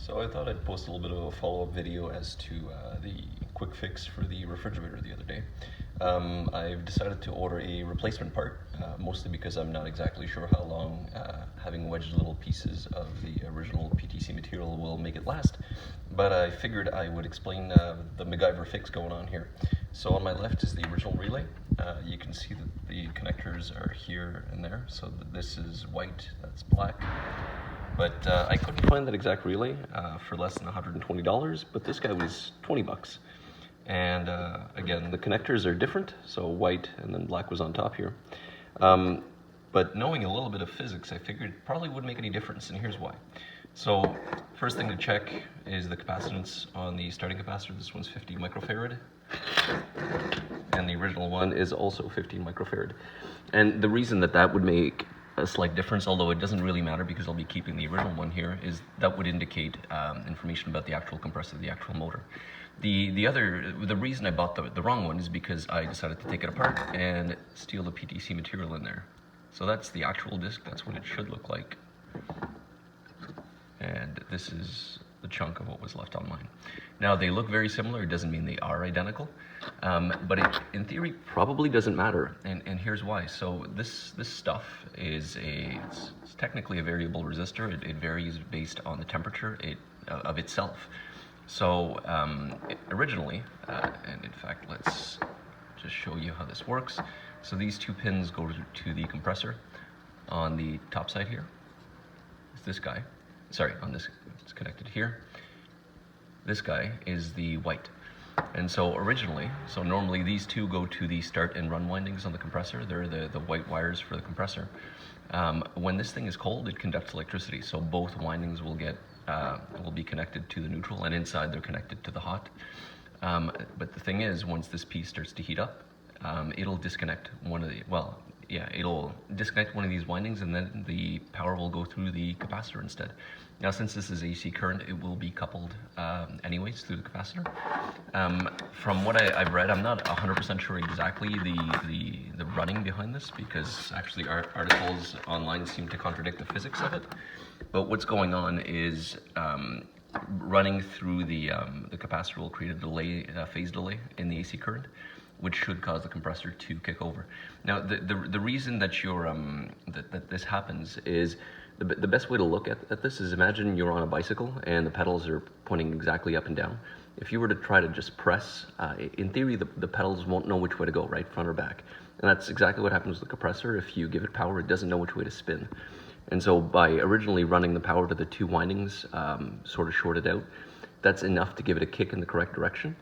So I thought I'd post a little bit of a follow-up video as to the quick fix for the refrigerator the other day. I've decided to order a replacement part, mostly because I'm not exactly sure how long having wedged little pieces of the original PTC material will make it last. But I figured I would explain the MacGyver fix going on here. So on my left is the original relay. You can see that the connectors are here and there. So this is white, that's black. But I couldn't find that exact relay for less than $120, but this guy was 20 bucks. And again, the connectors are different, so white and then black was on top here. But knowing a little bit of physics, I figured it probably wouldn't make any difference, and here's why. So first thing to check is the capacitance on the starting capacitor. This one's 50 microfarad, and the original one is also 15 microfarad. And the reason that that would make a slight difference, although it doesn't really matter because I'll be keeping the original one here, is that would indicate information about the actual compressor, the actual motor. The reason I bought the wrong one is because I decided to take it apart and steal the PTC material in there. So that's the actual disc, that's what it should look like. And this is the chunk of what was left on mine. Now they look very similar, it doesn't mean they are identical, but it, in theory, probably doesn't matter, and here's why. So this stuff is it's technically a variable resistor. It varies based on the temperature of itself. So originally, and in fact, let's just show you how this works. So these two pins go to the compressor on the top side here. It's this guy. Sorry, on this, it's connected here. This guy is the white. And so originally, so normally these two go to the start and run windings on the compressor. They're the white wires for the compressor. When this thing is cold, it conducts electricity. So both windings will be connected to the neutral, and inside they're connected to the hot. But the thing is, once this piece starts to heat up, it'll disconnect it'll disconnect one of these windings, and then the power will go through the capacitor instead. Now, since this is AC current, it will be coupled anyways through the capacitor. From what I've read, I'm not 100% sure exactly the running behind this, because actually articles online seem to contradict the physics of it. But what's going on is running through the capacitor will create a delay, phase delay in the AC current, which should cause the compressor to kick over. Now, the reason that that this happens is the best way to look at this is, imagine you're on a bicycle and the pedals are pointing exactly up and down. If you were to try to just press, in theory, the pedals won't know which way to go, right, front or back. And that's exactly what happens with the compressor. If you give it power, it doesn't know which way to spin. And so by originally running the power to the two windings, sort of shorted out, that's enough to give it a kick in the correct direction.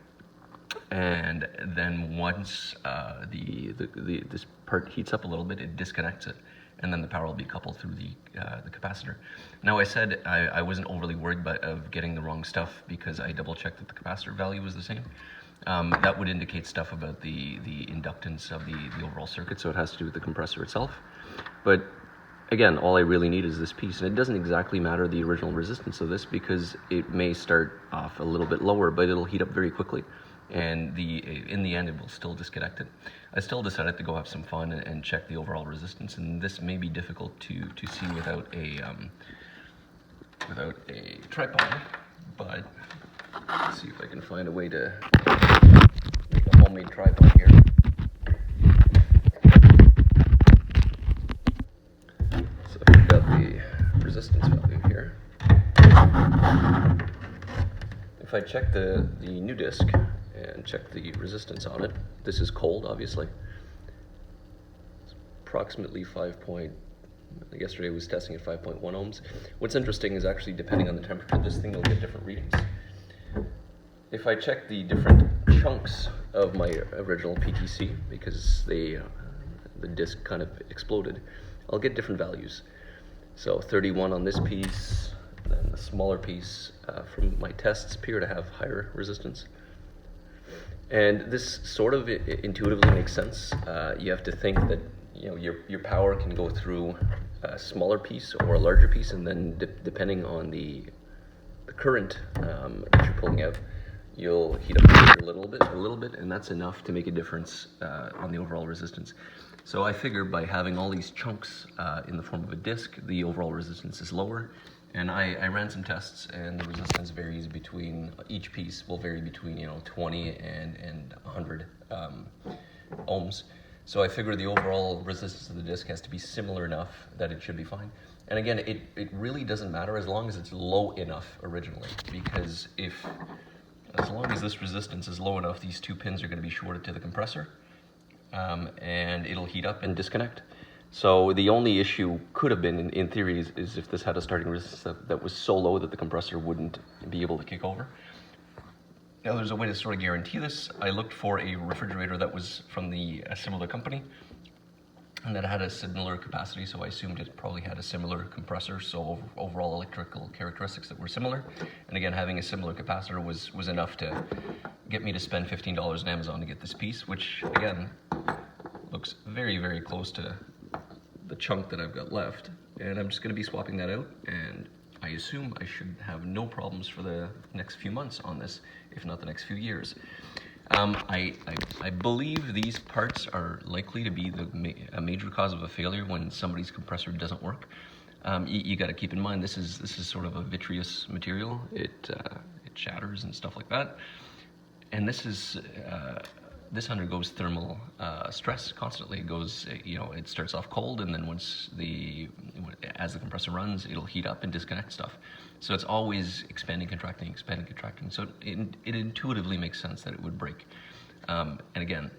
And then once this part heats up a little bit, it disconnects it, and then the power will be coupled through the capacitor. Now, I said I wasn't overly worried of getting the wrong stuff, because I double-checked that the capacitor value was the same. That would indicate stuff about the inductance of the overall circuit, so it has to do with the compressor itself. But again, all I really need is this piece, and it doesn't exactly matter the original resistance of this, because it may start off a little bit lower, but it'll heat up very quickly. And in the end, it will still disconnect it. I still decided to go have some fun and check the overall resistance, and this may be difficult to see without a tripod, but let's see if I can find a way to make a homemade tripod here. So I've got the resistance value here. If I check the new disc and check the resistance on it, this is cold, obviously. It's approximately yesterday I was testing at 5.1 ohms. What's interesting is, actually, depending on the temperature, this thing will get different readings. If I check the different chunks of my original PTC, because the disc kind of exploded, I'll get different values. So 31 on this piece, then the smaller piece from my tests appear to have higher resistance. And this sort of intuitively makes sense. You have to think that your power can go through a smaller piece or a larger piece, and then depending on the current that you're pulling out, you'll heat up a little bit, and that's enough to make a difference on the overall resistance. So I figure by having all these chunks in the form of a disc, the overall resistance is lower, And I ran some tests, and the resistance varies between, each piece will vary between 20 and 100 ohms. So I figured the overall resistance of the disc has to be similar enough that it should be fine. And again, it really doesn't matter as long as it's low enough originally, because as long as this resistance is low enough, these two pins are going to be shorted to the compressor, and it'll heat up and disconnect. So the only issue could have been, in theory, is if this had a starting resistance that was so low that the compressor wouldn't be able to kick over. Now there's a way to sort of guarantee this. I looked for a refrigerator that was from a similar company, and that had a similar capacity, so I assumed it probably had a similar compressor, so overall electrical characteristics that were similar. And again, having a similar capacitor was enough to get me to spend $15 on Amazon to get this piece, which again, looks very, very close to the chunk that I've got left. And I'm just gonna be swapping that out, and I assume I should have no problems for the next few months on this, if not the next few years. I believe these parts are likely to be a major cause of a failure when somebody's compressor doesn't work. You got to keep in mind this is sort of a vitreous material. It shatters and stuff like that, and this undergoes thermal stress constantly. It goes, it starts off cold, and then as the compressor runs, it'll heat up and disconnect stuff. So it's always expanding, contracting, expanding, contracting. So it intuitively makes sense that it would break. And again,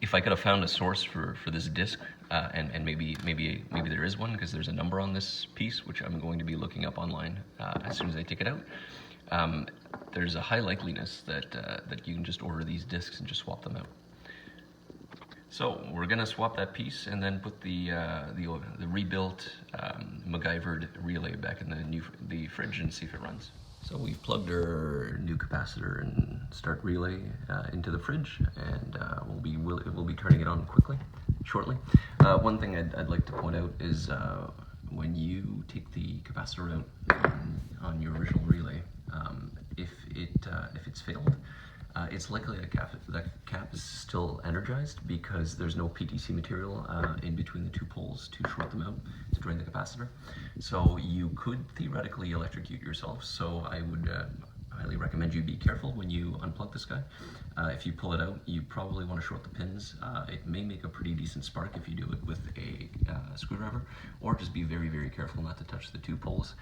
if I could have found a source for this disc, and maybe there is one, because there's a number on this piece, which I'm going to be looking up online as soon as I take it out. There's a high likeliness that you can just order these discs and just swap them out. So we're gonna swap that piece and then put the rebuilt MacGyvered relay back in the fridge and see if it runs. So we've plugged our new capacitor and start relay into the fridge, and we'll be turning it on shortly. One thing I'd like to point out is when you take the capacitor out on your original relay, if it's failed, it's likely that cap is still energized because there's no PTC material in between the two poles to short them out to drain the capacitor. So you could theoretically electrocute yourself. So I would highly recommend you be careful when you unplug this guy. If you pull it out, you probably want to short the pins. It may make a pretty decent spark if you do it with a screwdriver, or just be very, very careful not to touch the two poles.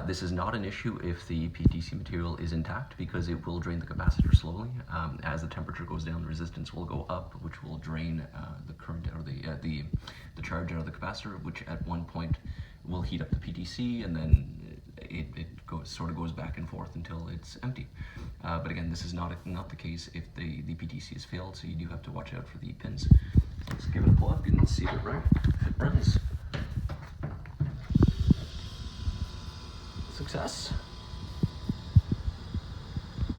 This is not an issue if the PTC material is intact, because it will drain the capacitor slowly. As the temperature goes down, the resistance will go up, which will drain the current out of the charge out of the capacitor, which at one point will heat up the PTC, and then it sort of goes back and forth until it's empty. But again, this is not the case if the PTC has failed, so you do have to watch out for the pins. Let's give it a plug and see if it runs. Success.